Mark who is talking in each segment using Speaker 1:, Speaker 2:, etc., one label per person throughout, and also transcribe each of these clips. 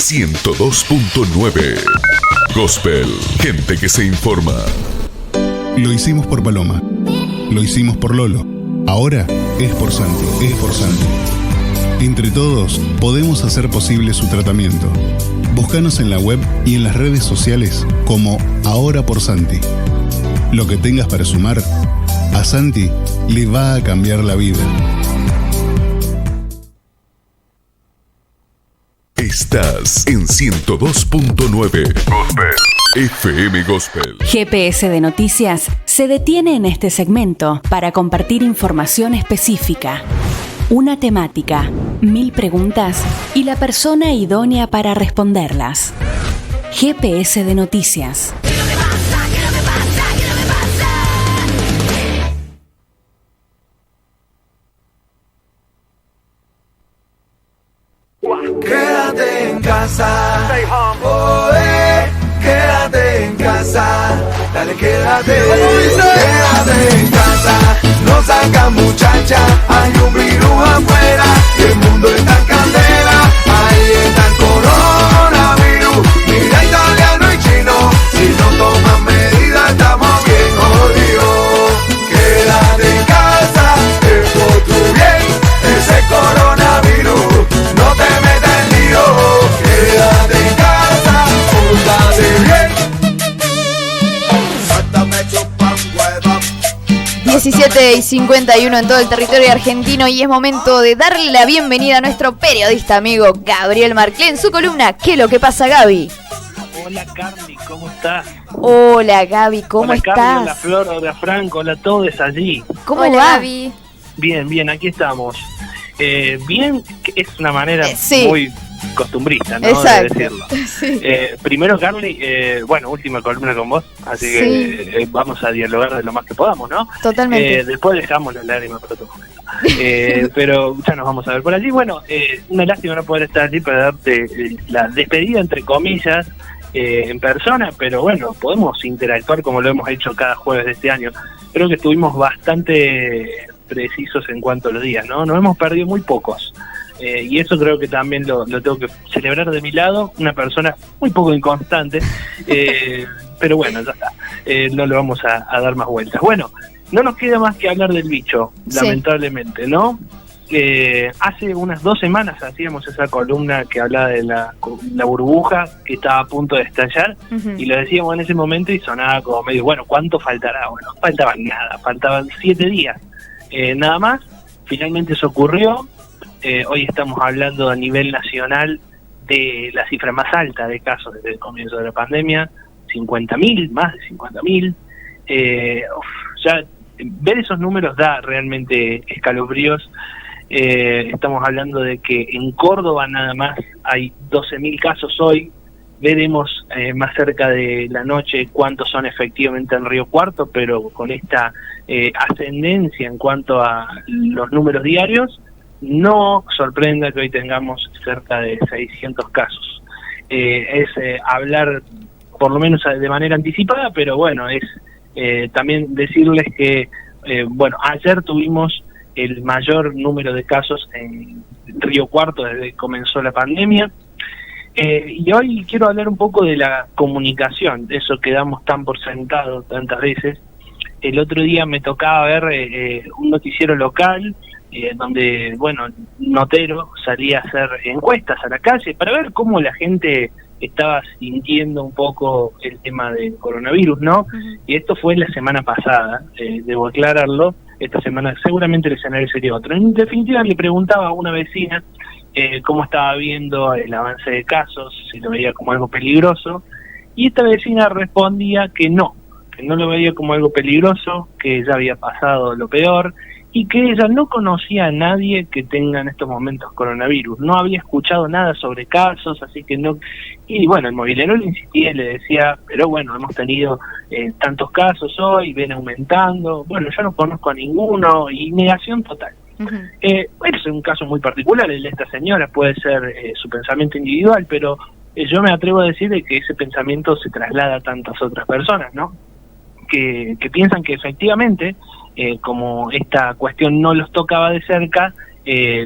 Speaker 1: 102.9 Gospel, gente que se informa.
Speaker 2: Lo hicimos por Paloma. Lo hicimos por Lolo. Ahora es por Santi. Entre todos podemos hacer posible su tratamiento. Búscanos en la web y en las redes sociales como Ahora por Santi. Lo que tengas para sumar, a Santi le va a cambiar la vida.
Speaker 1: Estás en 102.9 Gospel FM Gospel.
Speaker 3: GPS de Noticias se detiene en este segmento para compartir información específica. Una temática, 1000 preguntas y la persona idónea para responderlas. GPS de Noticias.
Speaker 4: Quédate en casa, quédate en casa, dale quédate en casa, no salga muchacha, hay un virus afuera y el mundo está en candela, ahí está el coronavirus, mira italiano y chino, si no toman medidas estamos bien jodidos, quédate en casa, es por tu bien, ese coronavirus. No te metas en lío, quédate en casa, pórtate bien.
Speaker 5: 17:51 en todo el territorio argentino y es momento de darle la bienvenida a nuestro periodista amigo Gabriel Marclé en su columna ¿Qué es lo que pasa, Gaby?
Speaker 6: Hola Carly, ¿cómo estás?
Speaker 5: Hola Gaby, ¿cómo estás?
Speaker 6: Carly, hola Flor, hola Franco, hola todos allí.
Speaker 5: ¿Cómo
Speaker 7: hola,
Speaker 5: va?
Speaker 7: Gaby.
Speaker 6: Bien, aquí estamos. Bien, es una manera
Speaker 5: sí.
Speaker 6: muy costumbrista, ¿no?
Speaker 5: Exacto.
Speaker 6: De decirlo.
Speaker 5: Sí.
Speaker 6: Primero, Carly, última columna con vos, así que vamos a dialogar de lo más que podamos, ¿no?
Speaker 5: Totalmente.
Speaker 6: Después dejamos las lágrimas para otro momento. Pero ya nos vamos a ver por allí. Bueno, una lástima no poder estar allí para darte la despedida, entre comillas, en persona, pero bueno, podemos interactuar como lo hemos hecho cada jueves de este año. Creo que estuvimos bastante precisos en cuanto a los días, ¿no? Nos hemos perdido muy pocos. Y eso creo que también lo tengo que celebrar de mi lado, una persona muy poco inconstante, pero bueno, ya está, no le vamos a dar más vueltas. Bueno, no nos queda más que hablar del bicho, lamentablemente, ¿no? Hace unas 2 semanas hacíamos esa columna que hablaba de la burbuja que estaba a punto de estallar, y lo decíamos en ese momento y sonaba como medio, bueno, ¿cuánto faltará? Bueno, faltaban nada, faltaban 7 días, nada más. Finalmente eso ocurrió. Hoy estamos hablando a nivel nacional de la cifra más alta de casos desde el comienzo de la pandemia, 50.000, más de 50.000. Ya ver esos números da realmente escalofríos. Estamos hablando de que en Córdoba nada más hay 12.000 casos hoy. Veremos más cerca de la noche cuántos son efectivamente en Río Cuarto, pero con esta ascendencia en cuanto a los números diarios, no sorprenda que hoy tengamos cerca de 600 casos. Es hablar por lo menos de manera anticipada, pero bueno, es también decirles que, ayer tuvimos el mayor número de casos en Río Cuarto desde que comenzó la pandemia. Y hoy quiero hablar un poco de la comunicación, de eso que damos tan por sentado tantas veces. El otro día me tocaba ver un noticiero local donde, notero salía a hacer encuestas a la calle para ver cómo la gente estaba sintiendo un poco el tema del coronavirus, ¿no? Y esto fue la semana pasada, debo aclararlo. Esta semana seguramente el escenario sería otro. En definitiva, le preguntaba a una vecina cómo estaba viendo el avance de casos, si lo veía como algo peligroso, y esta vecina respondía que no lo veía como algo peligroso, que ya había pasado lo peor, y que ella no conocía a nadie que tenga en estos momentos coronavirus, no había escuchado nada sobre casos, así que no. Y bueno, el movilero le insistía y le decía, pero bueno, hemos tenido tantos casos hoy, ven aumentando, bueno, yo no conozco a ninguno, y negación total. Es un caso muy particular el de esta señora, puede ser su pensamiento individual, pero yo me atrevo a decir de que ese pensamiento se traslada a tantas otras personas, ¿no? Que piensan que efectivamente, como esta cuestión no los tocaba de cerca,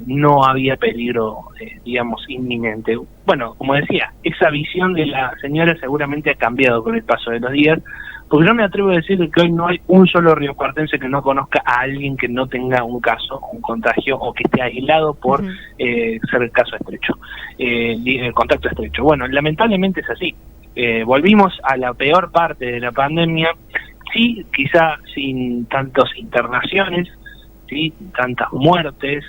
Speaker 6: no había peligro, digamos, inminente. Bueno, como decía, esa visión de la señora seguramente ha cambiado con el paso de los días, porque yo me atrevo a decir que hoy no hay un solo riocuartense que no conozca a alguien que no tenga un caso, un contagio, o que esté aislado por ser el caso estrecho, el contacto estrecho. Bueno, lamentablemente es así. Volvimos a la peor parte de la pandemia, sí, quizá sin tantas internaciones, sí, tantas muertes,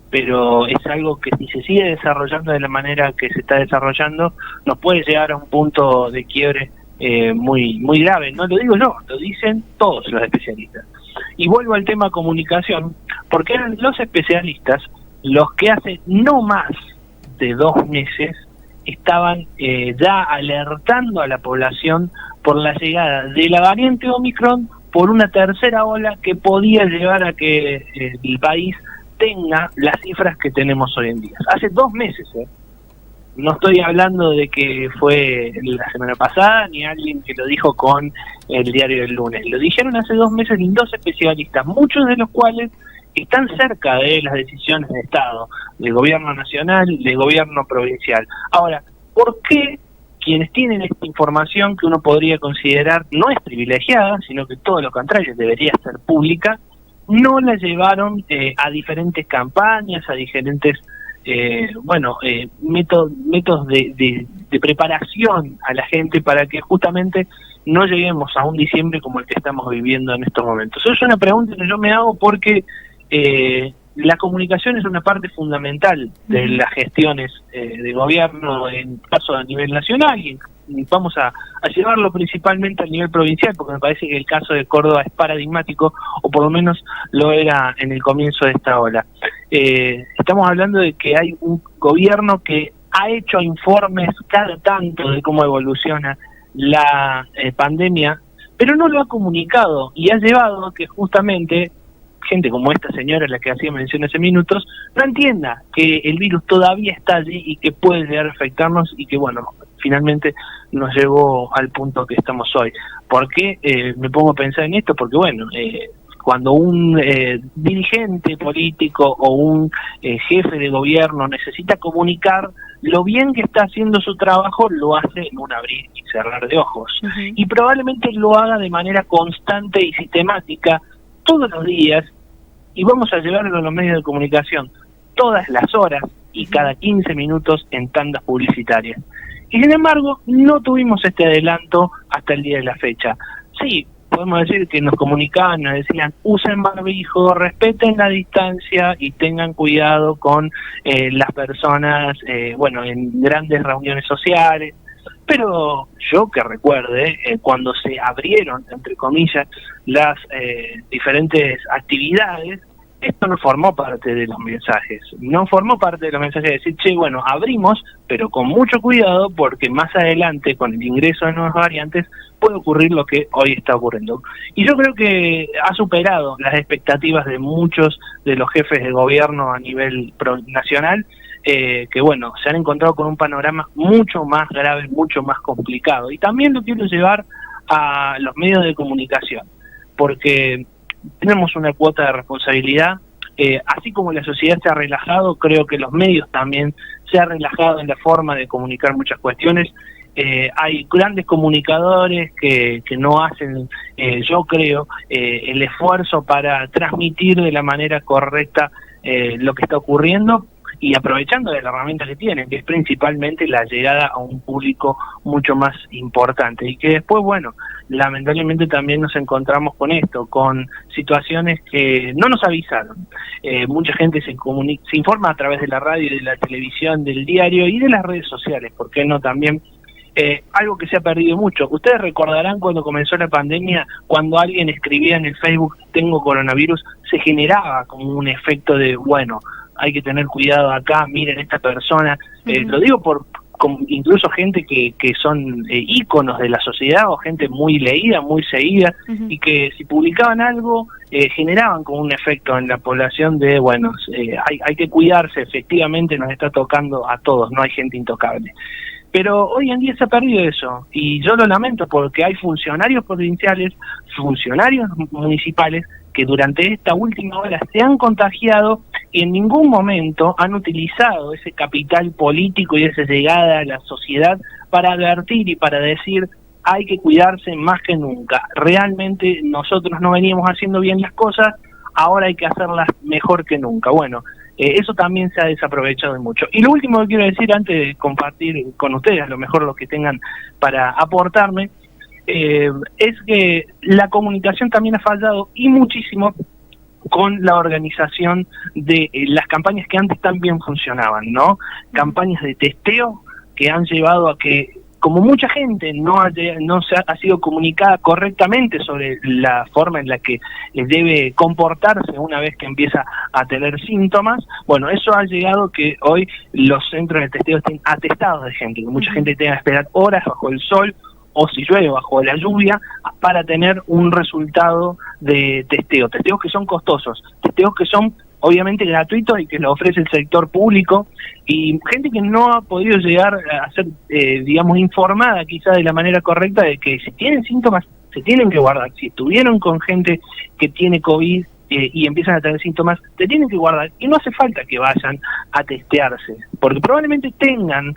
Speaker 6: pero es algo que si se sigue desarrollando de la manera que se está desarrollando, nos puede llegar a un punto de quiebre muy muy grave. No lo digo yo, lo dicen todos los especialistas. Y vuelvo al tema comunicación, porque eran los especialistas los que hace no más de 2 meses estaban ya alertando a la población por la llegada de la variante Omicron, por una tercera ola que podía llevar a que el país tenga las cifras que tenemos hoy en día. Hace 2 meses, no estoy hablando de que fue la semana pasada, ni alguien que lo dijo con el diario del lunes. Lo dijeron hace 2 meses 2 especialistas, muchos de los cuales están cerca de las decisiones de Estado, del gobierno nacional, del gobierno provincial. Ahora, ¿por qué quienes tienen esta información que uno podría considerar no es privilegiada, sino que todo lo contrario, debería ser pública, no la llevaron a diferentes campañas, a diferentes métodos de preparación a la gente para que justamente no lleguemos a un diciembre como el que estamos viviendo en estos momentos? Eso es una pregunta que yo me hago porque la comunicación es una parte fundamental de las gestiones de gobierno, en caso a nivel nacional, y vamos a llevarlo principalmente a nivel provincial, porque me parece que el caso de Córdoba es paradigmático, o por lo menos lo era en el comienzo de esta ola. Estamos hablando de que hay un gobierno que ha hecho informes cada tanto de cómo evoluciona la pandemia, pero no lo ha comunicado, y ha llevado a que justamente gente como esta señora a la que hacía mención hace minutos no entienda que el virus todavía está allí y que puede llegar a afectarnos, y que bueno, finalmente nos llevó al punto que estamos hoy. ¿Por qué me pongo a pensar en esto? Porque bueno, cuando un dirigente político o un jefe de gobierno necesita comunicar lo bien que está haciendo su trabajo, lo hace en un abrir y cerrar de ojos. Y probablemente lo haga de manera constante y sistemática todos los días, y vamos a llevarlo a los medios de comunicación todas las horas y cada 15 minutos en tandas publicitarias. Y sin embargo, no tuvimos este adelanto hasta el día de la fecha. Sí, podemos decir que nos comunicaban, nos decían, usen barbijo, respeten la distancia y tengan cuidado con las personas, en grandes reuniones sociales. Pero yo que recuerde, cuando se abrieron, entre comillas, las diferentes actividades, esto no formó parte de los mensajes. No formó parte de los mensajes de decir, che, bueno, abrimos, pero con mucho cuidado, porque más adelante, con el ingreso de nuevas variantes, puede ocurrir lo que hoy está ocurriendo. Y yo creo que ha superado las expectativas de muchos de los jefes de gobierno a nivel nacional, que bueno, se han encontrado con un panorama mucho más grave, mucho más complicado. Y también lo quiero llevar a los medios de comunicación, porque tenemos una cuota de responsabilidad. Así como la sociedad se ha relajado, creo que los medios también se han relajado en la forma de comunicar muchas cuestiones. Hay grandes comunicadores que no hacen, yo creo, el esfuerzo para transmitir de la manera correcta lo que está ocurriendo, y aprovechando de la herramienta que tienen, que es principalmente la llegada a un público mucho más importante, y que después, bueno, lamentablemente también nos encontramos con esto, con situaciones que no nos avisaron. Mucha gente se informa a través de la radio, de la televisión, del diario y de las redes sociales, ¿por qué no también? Algo que se ha perdido mucho. Ustedes recordarán cuando comenzó la pandemia, cuando alguien escribía en el Facebook, tengo coronavirus, se generaba como un efecto de, bueno, hay que tener cuidado acá, miren esta persona. Lo digo por incluso gente que son íconos de la sociedad, o gente muy leída, muy seguida, y que si publicaban algo generaban como un efecto en la población de, bueno, hay que cuidarse, efectivamente nos está tocando a todos, no hay gente intocable. Pero hoy en día se ha perdido eso, y yo lo lamento, porque hay funcionarios provinciales, funcionarios municipales, que durante esta última hora se han contagiado y en ningún momento han utilizado ese capital político y esa llegada a la sociedad para advertir y para decir hay que cuidarse más que nunca. Realmente nosotros no veníamos haciendo bien las cosas, ahora hay que hacerlas mejor que nunca. Bueno, eso también se ha desaprovechado mucho. Y lo último que quiero decir antes de compartir con ustedes, a lo mejor lo que tengan para aportarme, es que la comunicación también ha fallado y muchísimo con la organización de las campañas que antes también funcionaban, ¿no? Campañas de testeo que han llevado a que, como mucha gente no ha sido comunicada correctamente sobre la forma en la que debe comportarse una vez que empieza a tener síntomas, bueno, eso ha llegado que hoy los centros de testeo estén atestados de gente, que mucha gente tenga que esperar horas bajo el sol o si llueve bajo la lluvia para tener un resultado de testeos que son costosos, testeos que son obviamente gratuitos y que lo ofrece el sector público, y gente que no ha podido llegar a ser, digamos, informada quizá de la manera correcta de que si tienen síntomas se tienen que guardar. Si estuvieron con gente que tiene COVID y empiezan a tener síntomas, se tienen que guardar y no hace falta que vayan a testearse, porque probablemente tengan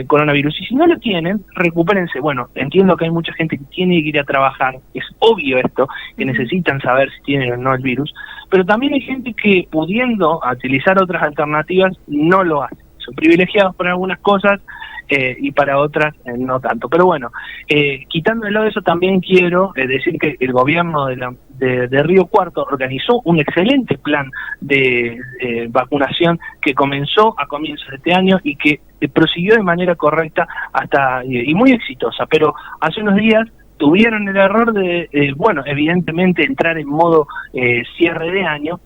Speaker 6: coronavirus y si no lo tienen, recupérense. Bueno, entiendo que hay mucha gente que tiene que ir a trabajar, es obvio esto, que necesitan saber si tienen o no el virus, pero también hay gente que pudiendo utilizar otras alternativas no lo hace. Son privilegiados por algunas cosas y para otras no tanto. Pero bueno, quitándolo de eso, también quiero decir que el gobierno de Río Cuarto organizó un excelente plan de vacunación que comenzó a comienzos de este año y que prosiguió de manera correcta hasta y muy exitosa. Pero hace unos días tuvieron el error de, bueno, evidentemente entrar en modo cierre de año.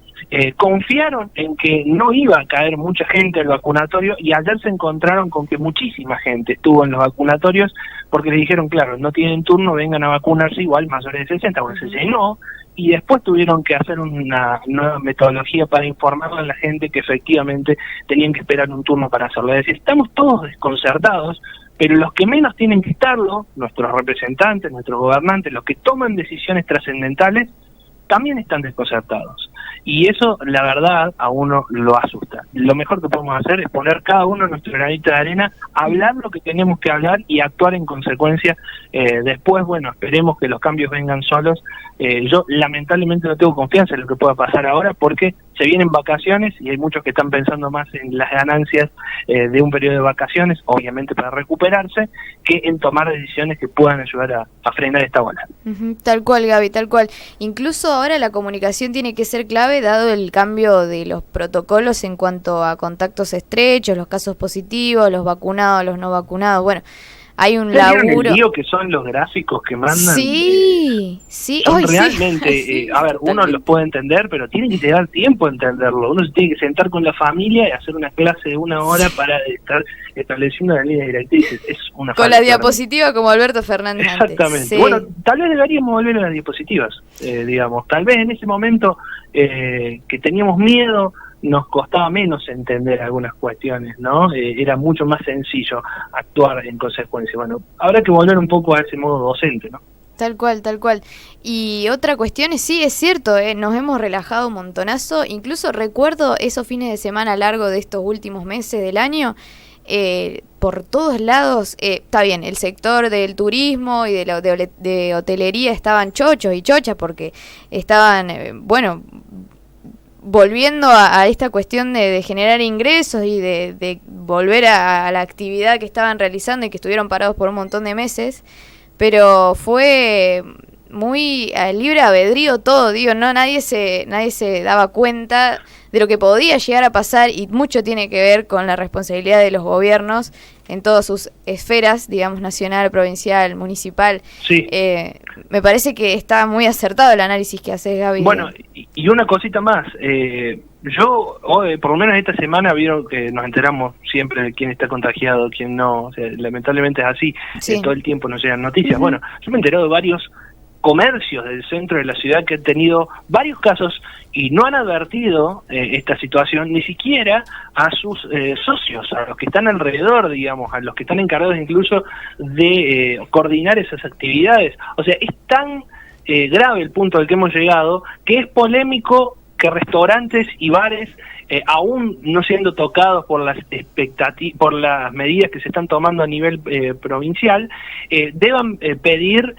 Speaker 6: Confiaron en que no iba a caer mucha gente al vacunatorio y ayer se encontraron con que muchísima gente estuvo en los vacunatorios porque le dijeron, claro, no tienen turno, vengan a vacunarse igual mayores de 60, bueno, se llenó y después tuvieron que hacer una nueva metodología para informarle a la gente que efectivamente tenían que esperar un turno para hacerlo. Es decir, estamos todos desconcertados, pero los que menos tienen que estarlo, nuestros representantes, nuestros gobernantes, los que toman decisiones trascendentales, también están desconcertados. Y eso, la verdad, a uno lo asusta. Lo mejor que podemos hacer es poner cada uno nuestro granito de arena, hablar lo que tenemos que hablar y actuar en consecuencia. Después, bueno, esperemos que los cambios vengan solos. Yo lamentablemente no tengo confianza en lo que pueda pasar ahora porque se vienen vacaciones y hay muchos que están pensando más en las ganancias de un periodo de vacaciones, obviamente para recuperarse, que en tomar decisiones que puedan ayudar a frenar esta ola.
Speaker 5: Tal cual, Gaby, tal cual. Incluso ahora la comunicación tiene que ser clave dado el cambio de los protocolos en cuanto a contactos estrechos, los casos positivos, los vacunados, los no vacunados. Bueno, hay un laburo.
Speaker 6: El lío que son los gráficos que mandan.
Speaker 5: Sí, sí.
Speaker 6: Son
Speaker 5: Hoy
Speaker 6: realmente,
Speaker 5: sí.
Speaker 6: a ver, uno los puede entender, pero tiene que llevar tiempo a entenderlo. Uno se tiene que sentar con la familia y hacer una clase de 1 hora para estar estableciendo la línea directrices. Es una
Speaker 5: con la diapositiva como Alberto Fernández.
Speaker 6: Exactamente.
Speaker 5: Sí.
Speaker 6: Bueno, tal vez deberíamos volver a las diapositivas, digamos. Tal vez en ese momento que teníamos miedo, nos costaba menos entender algunas cuestiones, ¿no? Era mucho más sencillo actuar en consecuencia. Bueno, habrá que volver un poco a ese modo docente, ¿no?
Speaker 5: Tal cual, tal cual. Y otra cuestión es, sí, es cierto, nos hemos relajado un montonazo. Incluso recuerdo esos fines de semana largos de estos últimos meses del año, por todos lados, está bien, el sector del turismo y de hotelería estaban chochos y chochas porque estaban, bueno, volviendo a esta cuestión de generar ingresos y de volver a la actividad que estaban realizando y que estuvieron parados por un montón de meses, pero fue muy libre albedrío todo, digo, no, nadie se daba cuenta de lo que podía llegar a pasar y mucho tiene que ver con la responsabilidad de los gobiernos en todas sus esferas, digamos, nacional, provincial, municipal.
Speaker 6: Sí.
Speaker 5: Me parece que está muy acertado el análisis que haces, Gaby.
Speaker 6: Bueno, y una cosita más. Yo, por lo menos esta semana, vieron que nos enteramos siempre de quién está contagiado, quién no. O sea, lamentablemente es así.
Speaker 5: Sí.
Speaker 6: Todo el tiempo nos llegan noticias. Bueno, yo me he enterado de varios comercios del centro de la ciudad que han tenido varios casos y no han advertido esta situación ni siquiera a sus socios, a los que están alrededor, digamos, a los que están encargados incluso de coordinar esas actividades. O sea, es tan grave el punto al que hemos llegado, que es polémico que restaurantes y bares, aún no siendo tocados por las por las medidas que se están tomando a nivel provincial, deban pedir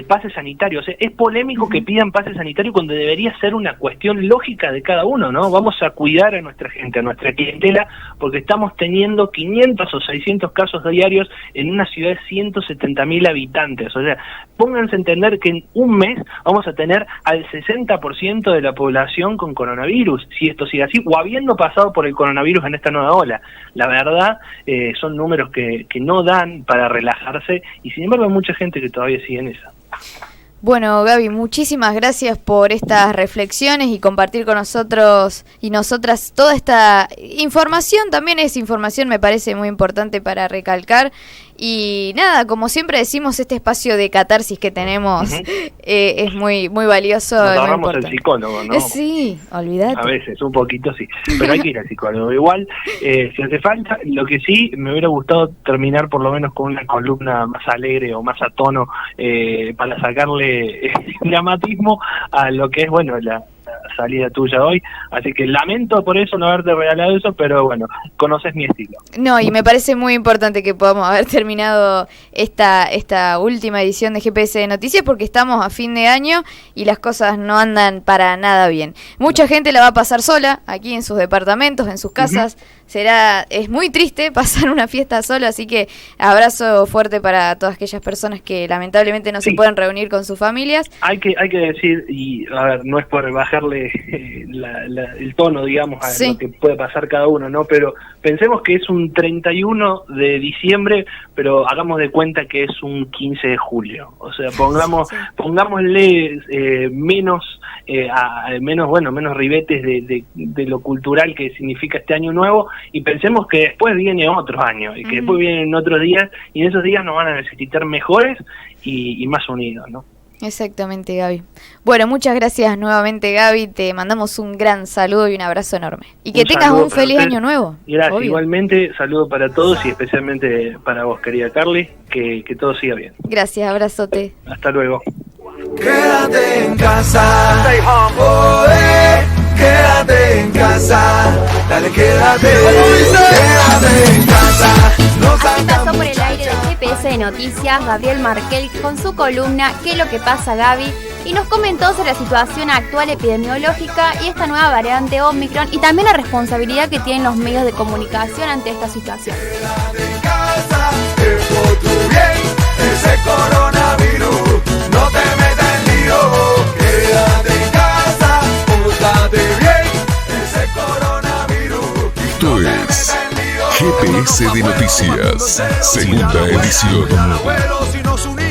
Speaker 6: pase sanitario. O sea, es polémico que pidan pase sanitario cuando debería ser una cuestión lógica de cada uno, ¿no? Vamos a cuidar a nuestra gente, a nuestra clientela, porque estamos teniendo 500 o 600 casos diarios en una ciudad de 170.000 habitantes. O sea, pónganse a entender que en un mes vamos a tener al 60% de la población con coronavirus, si esto sigue así, o habiendo pasado por el coronavirus en esta nueva ola. La verdad, son números que no dan para relajarse, y sin embargo hay mucha gente que todavía sigue en esa.
Speaker 5: Bueno, Gaby, muchísimas gracias por estas reflexiones y compartir con nosotros y nosotras toda esta información. También es información, me parece muy importante para recalcar. Y nada, como siempre decimos, este espacio de catarsis que tenemos es muy muy valioso.
Speaker 6: Nos ahorramos el psicólogo, ¿no?
Speaker 5: Sí, olvídate.
Speaker 6: A veces, un poquito sí, pero hay que ir al psicólogo. Igual, si hace falta, lo que sí, me hubiera gustado terminar por lo menos con una columna más alegre o más a tono, para sacarle dramatismo a lo que es, bueno, la salida tuya hoy, así que lamento por eso no haberte regalado eso, pero bueno, conoces mi estilo.
Speaker 5: No, y me parece muy importante que podamos haber terminado esta última edición de GPS de Noticias, porque estamos a fin de año y las cosas no andan para nada bien. Mucha gente la va a pasar sola aquí en sus departamentos, en sus casas. Es muy triste pasar una fiesta solo, así que abrazo fuerte para todas aquellas personas que lamentablemente no se pueden reunir con sus familias.
Speaker 6: Hay que decir, y a ver, no es por bajarle el tono, digamos, a lo que puede pasar cada uno, ¿no? Pero pensemos que es un 31 de diciembre, pero hagamos de cuenta que es un 15 de julio. O sea, pongámosle menos ribetes de lo cultural que significa este año nuevo, y pensemos que después viene otro año, y que después vienen otros días, y en esos días nos van a necesitar mejores y más unidos, ¿no?
Speaker 5: Exactamente, Gaby. Bueno, muchas gracias nuevamente, Gaby. Te mandamos un gran saludo y un abrazo enorme. Y que tengas un feliz año nuevo.
Speaker 6: Gracias,
Speaker 5: obvio.
Speaker 6: Igualmente, saludo para todos y especialmente para vos, querida Carly, que todo siga bien.
Speaker 5: Gracias, abrazote.
Speaker 6: Hasta luego.
Speaker 4: Quédate en casa, quédate en casa, dale, quédate en casa.
Speaker 7: Así pasó por el aire de GPS de Noticias Gabriel Marquel con su columna ¿Qué es lo que pasa, Gaby? Y nos comentó sobre la situación actual epidemiológica y esta nueva variante Omicron, y también la responsabilidad que tienen los medios de comunicación ante esta situación.
Speaker 4: Quédate en casa, es por tu bien, ese coronavirus no te metas en lío. Quédate en casa, pórtate bien, ese coronavirus.
Speaker 1: Esto es GPS de Noticias, segunda edición.
Speaker 4: Pero si nos unimos